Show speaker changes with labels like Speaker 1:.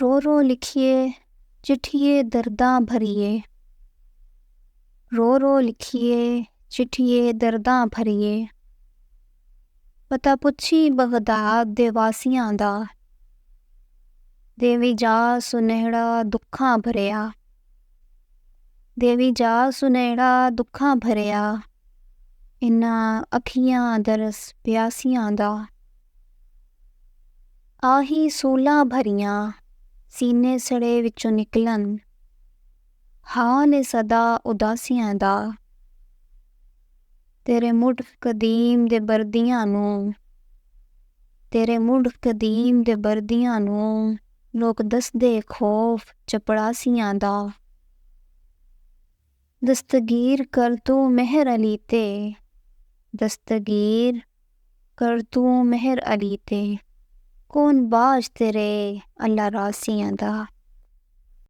Speaker 1: رو رو لکھیے چٹھیے درداں بھرئیے، رو رو لکھیے چٹھیے درداں بھرئیے، پتہ پچھی بغداد دے واسیاں دا، دیوی جا سنہڑا دکھاں بھریا، دیوی جا سنہڑا دکھاں بھریا، انہاں اکھیاں درس پیاسیاں دا، آہیں سولاں بھریاں سینے سڑے وچوں نکلن، ہاں نے صدا اداسیاں دا، تیرے مڈھ قدیم دے بردیاں نوں، تیرے مڈھ قدیم دے بردیاں نوں، لوک دسدے خوف چپڑاسیاں دا، دستگیر کر تو مہر علی تے، دستگیر کر تو مہر علی تے، کون باجھ تیرے اللہ راسیاں دا۔